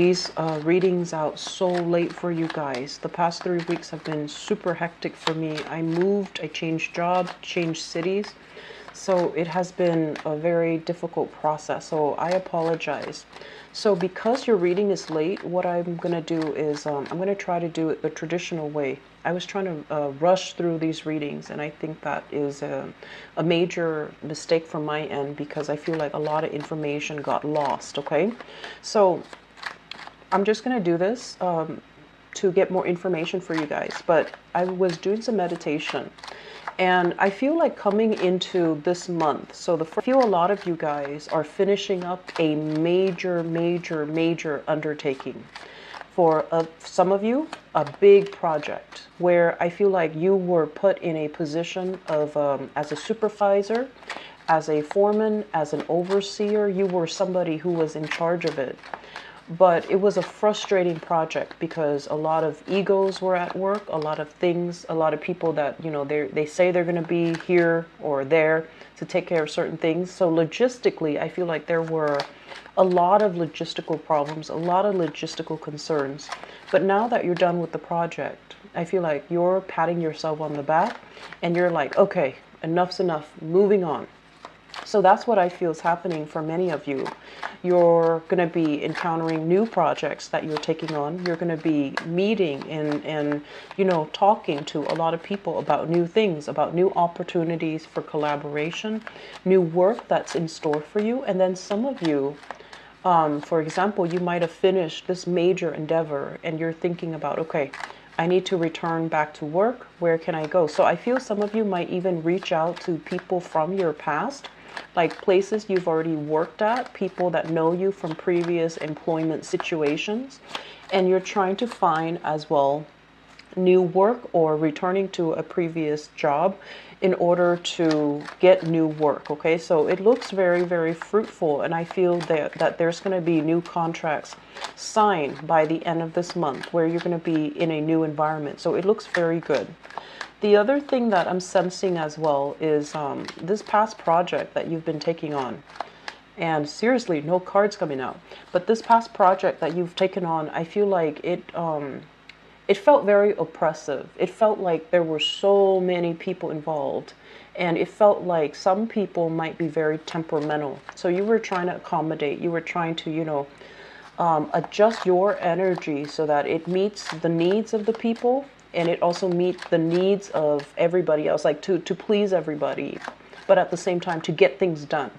these readings out so late for you guys. The past 3 weeks have been super hectic for me. I moved, I changed job, changed cities. So it has been a very difficult process. So I apologize. So because your reading is late, what I'm going to do is I'm going to try to do it the traditional way. I was trying to rush through these readings, and I think that is a major mistake from my end because I feel like a lot of information got lost, okay? So I'm just going to do this to get more information for you guys. But I was doing some meditation, and I feel like coming into this month, so I feel a lot of you guys are finishing up a major undertaking. For some of you, a big project where I feel like you were put in a position of as a supervisor, as a foreman, as an overseer. You were somebody who was in charge of it. But it was a frustrating project because a lot of egos were at work, a lot of things, a lot of people that, you know, they say they're going to be here or there to take care of certain things. So logistically, I feel like there were a lot of logistical problems, a lot of logistical concerns. But now that you're done with the project, I feel like you're patting yourself on the back and you're like, okay, enough's enough, moving on. So that's what I feel is happening for many of you. You're going to be encountering new projects that you're taking on. You're going to be meeting and you know, talking to a lot of people about new things, about new opportunities for collaboration, new work that's in store for you. And then some of you, for example, you might have finished this major endeavor and you're thinking about, okay, I need to return back to work. Where can I go? So I feel some of you might even reach out to people from your past, like places you've already worked at, people that know you from previous employment situations, and you're trying to find as well new work or returning to a previous job in order to get new work. Okay, so it looks very fruitful, and I feel that there's going to be new contracts signed by the end of this month where you're going to be in a new environment. So it looks very good. The other thing that I'm sensing as well is this past project that you've been taking on. And seriously, no cards coming out. But this past project that you've taken on, I feel like it felt very oppressive. It felt like there were so many people involved. And it felt like some people might be very temperamental. So you were trying to accommodate. You were trying to, you know, adjust your energy so that it meets the needs of the people. And it also meets the needs of everybody else, like to please everybody, but at the same time to get things done.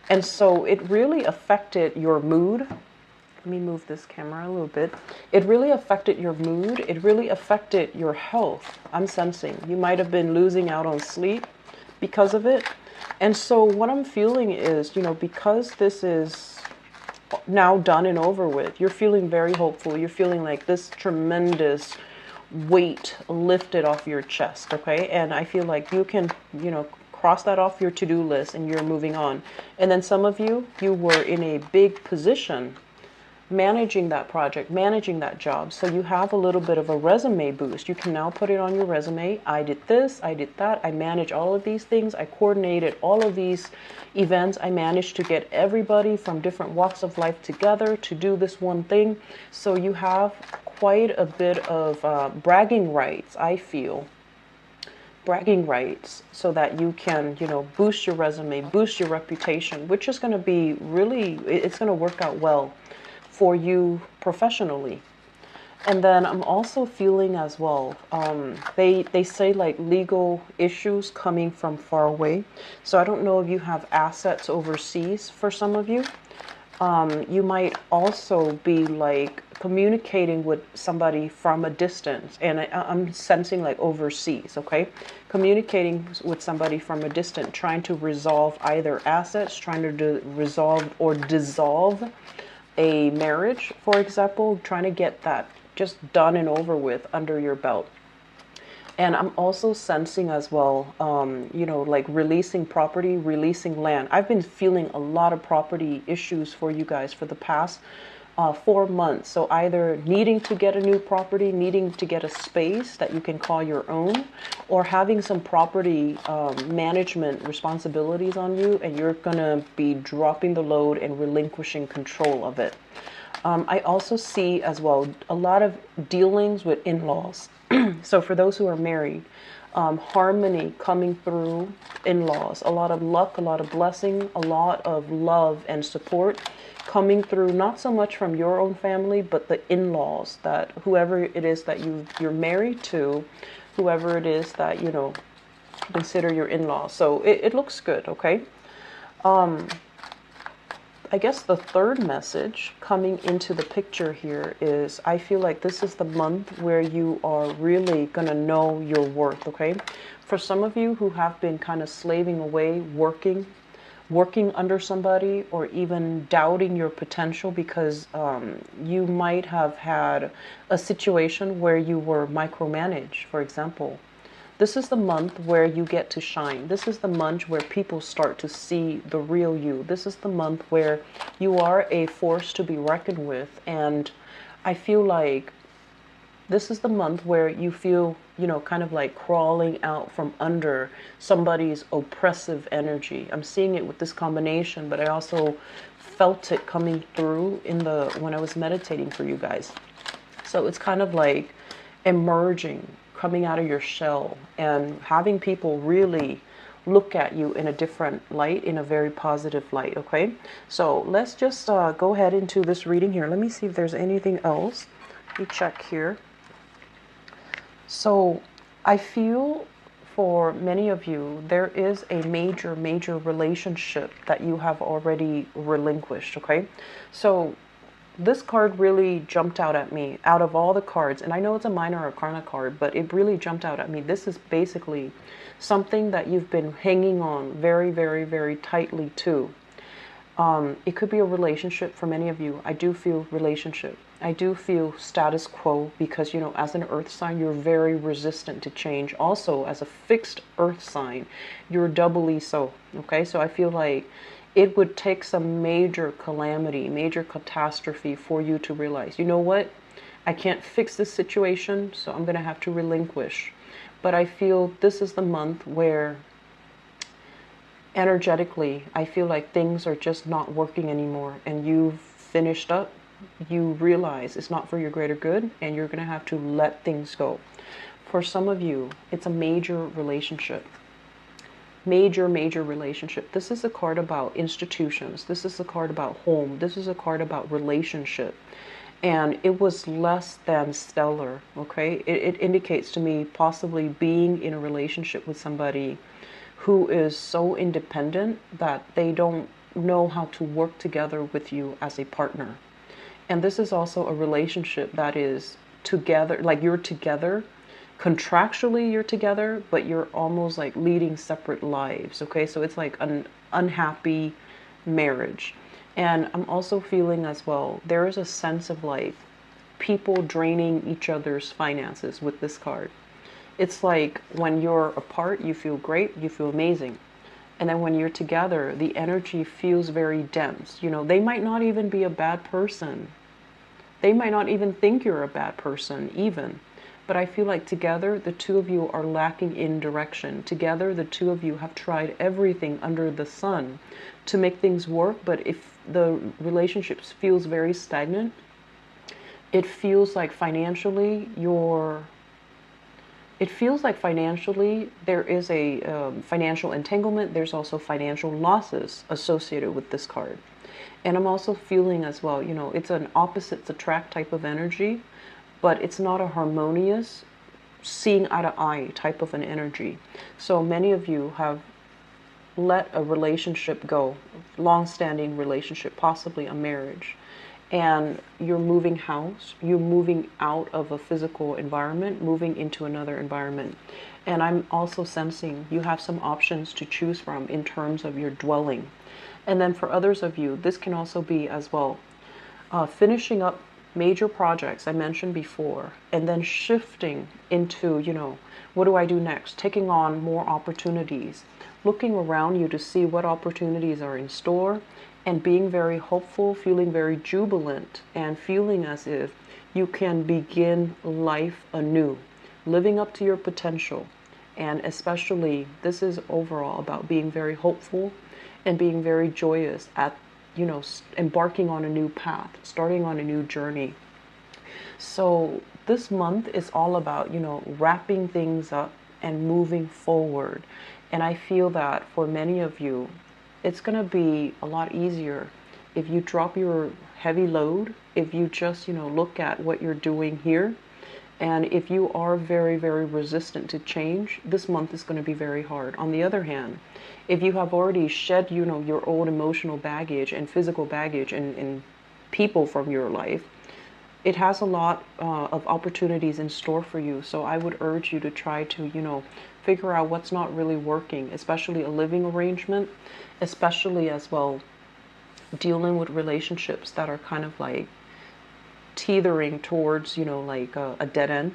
And so it really affected your mood. Let me move this camera a little bit. It really affected your mood. It really affected your health. I'm sensing you might have been losing out on sleep because of it. And so what I'm feeling is, you know, because this is now done and over with, you're feeling very hopeful. You're feeling like this tremendous weight lifted off your chest, okay? And I feel like you can, you know, cross that off your to-do list and you're moving on. And then some of you were in a big position managing that project, managing that job. So you have a little bit of a resume boost. You can now put it on your resume. I did this, I did that. I manage all of these things. I coordinated all of these events. I managed to get everybody from different walks of life together to do this one thing. So you have quite a bit of bragging rights, I feel. Bragging rights so that you can, you know, boost your resume, boost your reputation, which is going to be really, it's going to work out well for you professionally. And then I'm also feeling as well, they say like legal issues coming from far away. So I don't know if you have assets overseas for some of you. You might also be like communicating with somebody from a distance, and I'm sensing like overseas, okay? Communicating with somebody from a distance, trying to resolve either assets, trying to resolve or dissolve a marriage, for example, trying to get that just done and over with under your belt. And I'm also sensing as well, you know, like releasing property, releasing land. I've been feeling a lot of property issues for you guys for the past 4 months. So either needing to get a new property, needing to get a space that you can call your own, or having some property management responsibilities on you, and you're going to be dropping the load and relinquishing control of it. I also see as well a lot of dealings with in-laws. So for those who are married, harmony coming through in-laws, a lot of luck, a lot of blessing, a lot of love and support coming through, not so much from your own family, but the in-laws, that whoever it is that you're married to, whoever it is that, consider your in-laws. So it looks good, okay? I guess the third message coming into the picture here is I feel like this is the month where you are really going to know your worth, okay? For some of you who have been kind of slaving away, working under somebody, or even doubting your potential because you might have had a situation where you were micromanaged, for example. This is the month where you get to shine. This is the month where people start to see the real you. This is the month where you are a force to be reckoned with. And I feel like this is the month where you feel, kind of like crawling out from under somebody's oppressive energy. I'm seeing it with this combination, but I also felt it coming through when I was meditating for you guys. So it's kind of like emerging, coming out of your shell, and having people really look at you in a different light, in a very positive light, okay? So let's just go ahead into this reading here. Let me see if there's anything else. Let me check here. So I feel for many of you, there is a major, major relationship that you have already relinquished, okay? So this card really jumped out at me out of all the cards, and I know it's a minor arcana card, but it really jumped out at me. This is basically something that you've been hanging on very, very, very tightly to. It could be a relationship for many of you. I do feel relationship. I do feel status quo because, as an earth sign, you're very resistant to change. Also, as a fixed earth sign, you're doubly so, okay? So I feel like it would take some major calamity, major catastrophe for you to realize, you know what? I can't fix this situation, so I'm going to have to relinquish. But I feel this is the month where energetically, I feel like things are just not working anymore, and you've finished up. You realize it's not for your greater good, and you're going to have to let things go. For some of you, it's a major relationship. Major, major relationship. This is a card about institutions. This is a card about home. This is a card about relationship. And it was less than stellar, okay? It indicates to me possibly being in a relationship with somebody who is so independent that they don't know how to work together with you as a partner. And this is also a relationship that is together, like you're together, contractually you're together, but you're almost like leading separate lives, okay? So it's like an unhappy marriage. And I'm also feeling as well, there is a sense of like people draining each other's finances with this card. It's like when you're apart, you feel great, you feel amazing. And then when you're together, the energy feels very dense. They might not even be a bad person. They might not even think you're a bad person, even. But I feel like together, the two of you are lacking in direction. Together, the two of you have tried everything under the sun to make things work. But if the relationship feels very stagnant, it feels like financially there is a financial entanglement. There's also financial losses associated with this card. And I'm also feeling as well, it's an opposites attract type of energy, but it's not a harmonious, seeing eye to eye type of an energy. So many of you have let a relationship go, long-standing relationship, possibly a marriage, and you're moving house, you're moving out of a physical environment, moving into another environment. And I'm also sensing you have some options to choose from in terms of your dwelling. And then for others of you, this can also be as well, finishing up major projects I mentioned before, and then shifting into, what do I do next? Taking on more opportunities, looking around you to see what opportunities are in store, and being very hopeful, feeling very jubilant, and feeling as if you can begin life anew, living up to your potential. And especially, this is overall about being very hopeful and being very joyous at you know, embarking on a new path, starting on a new journey. So this month is all about, you know, wrapping things up and moving forward. And I feel that for many of you, it's going to be a lot easier if you drop your heavy load, if you just, you know, look at what you're doing here. And if you are very, very resistant to change, this month is going to be very hard. On the other hand, if you have already shed, you know, your old emotional baggage and physical baggage and people from your life, it has a lot of opportunities in store for you. So I would urge you to try to, you know, figure out what's not really working, especially a living arrangement, especially as well dealing with relationships that are kind of like teetering towards, you know, like a dead end,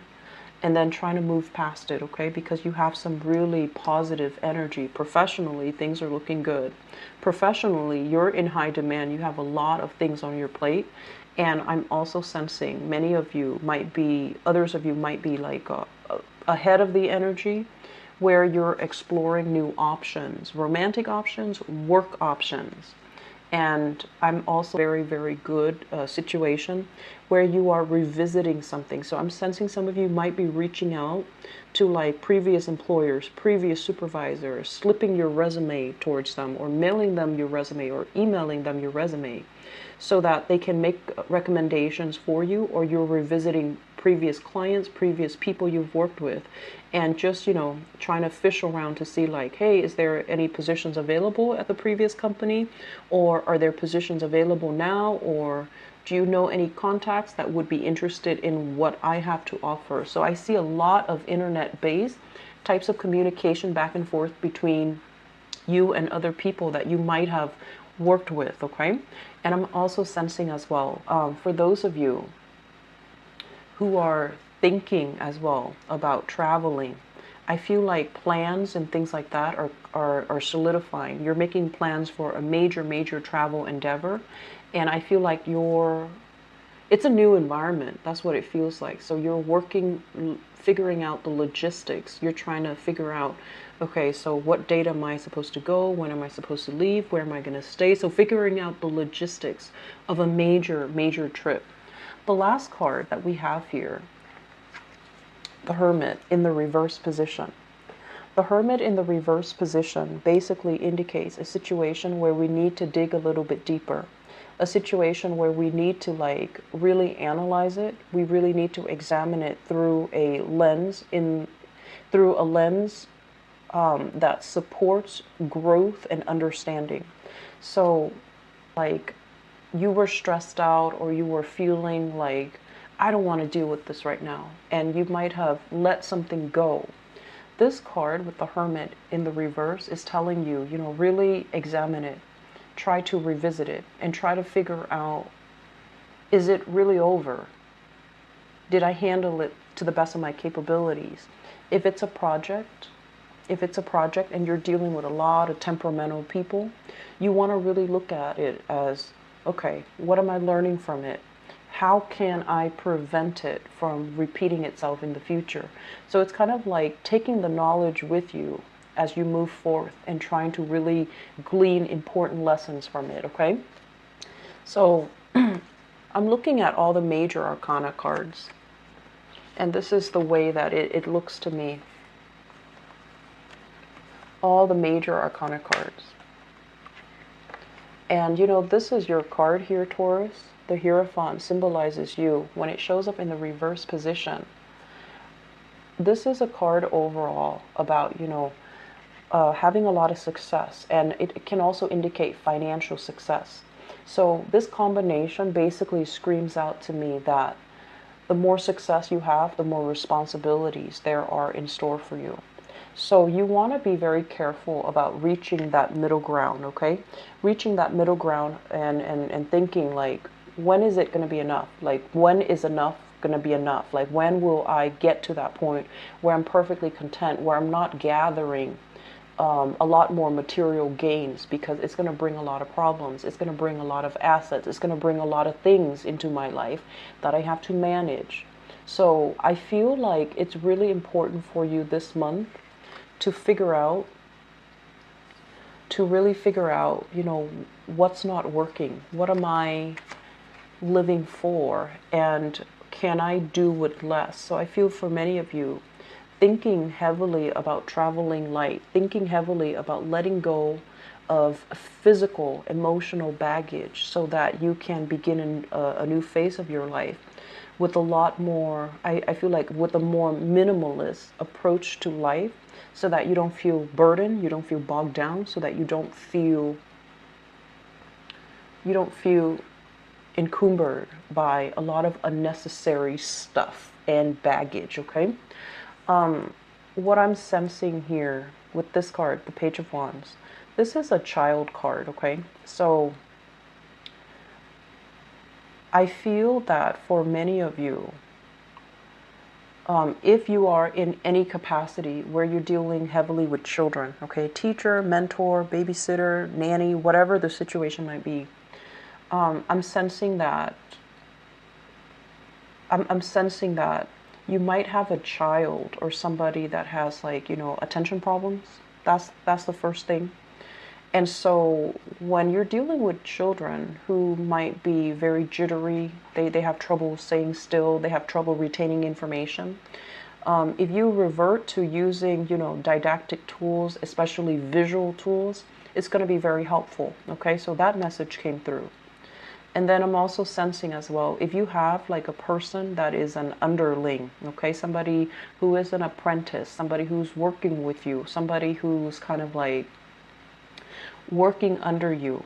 and then trying to move past it, okay? Because you have some really positive energy. Professionally, things are looking good. Professionally, you're in high demand. You have a lot of things on your plate. And I'm also sensing many of you might be, others of you might be like ahead of the energy, where you're exploring new options, romantic options, work options. And I'm also very, very good situation where you are revisiting something. So I'm sensing some of you might be reaching out to like previous employers, previous supervisors, slipping your resume towards them, or mailing them your resume, or emailing them your resume, so that they can make recommendations for you, or you're revisiting previous clients, previous people you've worked with, and just, you know, trying to fish around to see like, hey, is there any positions available at the previous company, or are there positions available now, or do you know any contacts that would be interested in what I have to offer? So I see a lot of internet-based types of communication back and forth between you and other people that you might have worked with, okay? And I'm also sensing as well, for those of you who are thinking as well about traveling, I feel like plans and things like that are solidifying. You're making plans for a major, major travel endeavor. And I feel like it's a new environment. That's what it feels like. So you're working, figuring out the logistics. You're trying to figure out, okay, so what date am I supposed to go? When am I supposed to leave? Where am I going to stay? So figuring out the logistics of a major, major trip. The last card that we have here, the Hermit in the reverse position. The Hermit in the reverse position basically indicates a situation where we need to dig a little bit deeper. A situation where we need to like really analyze it. We really need to examine it through a lens that supports growth and understanding. So like you were stressed out, or you were feeling like, I don't want to deal with this right now, and you might have let something go. This card with the Hermit in the reverse is telling you, you know, really examine it. Try to revisit it and try to figure out, is it really over? Did I handle it to the best of my capabilities? If it's a project and you're dealing with a lot of temperamental people, you want to really look at it as, okay, what am I learning from it? How can I prevent it from repeating itself in the future? So it's kind of like taking the knowledge with you as you move forth and trying to really glean important lessons from it, okay? So I'm looking at all the major arcana cards, and this is the way that it looks to me. All the major arcana cards. And you know, this is your card here, Taurus. The Hierophant symbolizes you. When it shows up in the reverse position, this is a card overall about, you know, having a lot of success, and it can also indicate financial success. So this combination basically screams out to me that the more success you have, the more responsibilities there are in store for you. So you want to be very careful about reaching that middle ground, okay? Reaching that middle ground and thinking like, when is it going to be enough? Like, when is enough going to be enough? Like, when will I get to that point where I'm perfectly content, where I'm not gathering a lot more material gains, because it's going to bring a lot of problems. It's going to bring a lot of assets. It's going to bring a lot of things into my life that I have to manage. So I feel like it's really important for you this month to figure out to really figure out, you know, what's not working, what am I living for, and can I do with less? So I feel for many of you, thinking heavily about traveling light, thinking heavily about letting go of physical, emotional baggage so that you can begin a new phase of your life with a lot more, I feel like with a more minimalist approach to life, so that you don't feel burdened, you don't feel bogged down, so that you don't feel encumbered by a lot of unnecessary stuff and baggage, okay? What I'm sensing here with this card, the Page of Wands, this is a child card, okay? So I feel that for many of you, if you are in any capacity where you're dealing heavily with children, okay, teacher, mentor, babysitter, nanny, whatever the situation might be, I'm sensing that I'm sensing that you might have a child or somebody that has, like, you know, attention problems. That's the first thing. And so when you're dealing with children who might be very jittery, they have trouble staying still, they have trouble retaining information. If you revert to using, you know, didactic tools, especially visual tools, it's going to be very helpful. Okay, so that message came through. And then I'm also sensing as well, if you have like a person that is an underling, okay, somebody who is an apprentice, somebody who's working with you, somebody who's kind of like working under you,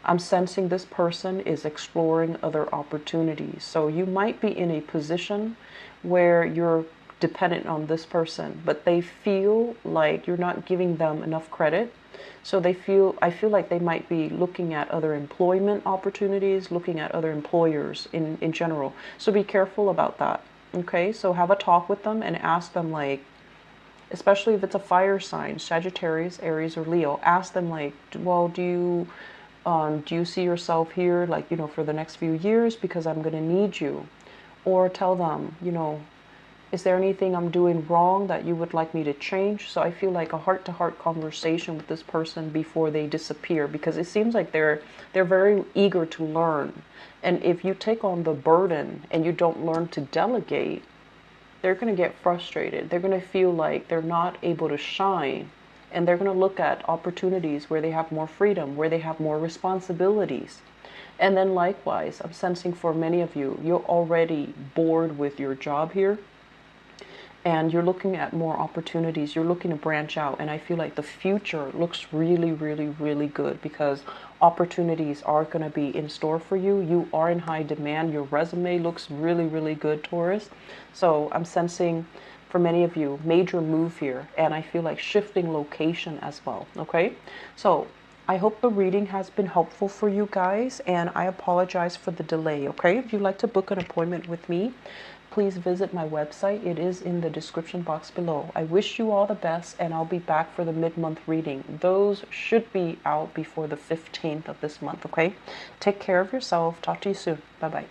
I'm sensing this person is exploring other opportunities. So you might be in a position where you're dependent on this person, but they feel like you're not giving them enough credit. So I feel like they might be looking at other employment opportunities, looking at other employers in general. So be careful about that. Okay, so have a talk with them and ask them, like, especially if it's a fire sign, Sagittarius, Aries, or Leo, ask them, like, well, do you see yourself here, like, you know, for the next few years, because I'm going to need you? Or tell them, you know, is there anything I'm doing wrong that you would like me to change? So I feel like a heart-to-heart conversation with this person before they disappear, because it seems like they're very eager to learn. And if you take on the burden and you don't learn to delegate, they're going to get frustrated. They're going to feel like they're not able to shine. And they're going to look at opportunities where they have more freedom, where they have more responsibilities. And then likewise, I'm sensing for many of you, you're already bored with your job here. And you're looking at more opportunities. You're looking to branch out. And I feel like the future looks really, really, really good, because opportunities are going to be in store for you. You are in high demand. Your resume looks really, really good, Taurus. So I'm sensing for many of you, major move here. And I feel like shifting location as well. Okay. So I hope the reading has been helpful for you guys. And I apologize for the delay. Okay. If you'd like to book an appointment with me, please visit my website. It is in the description box below. I wish you all the best, and I'll be back for the mid-month reading. Those should be out before the 15th of this month, okay? Take care of yourself. Talk to you soon. Bye-bye.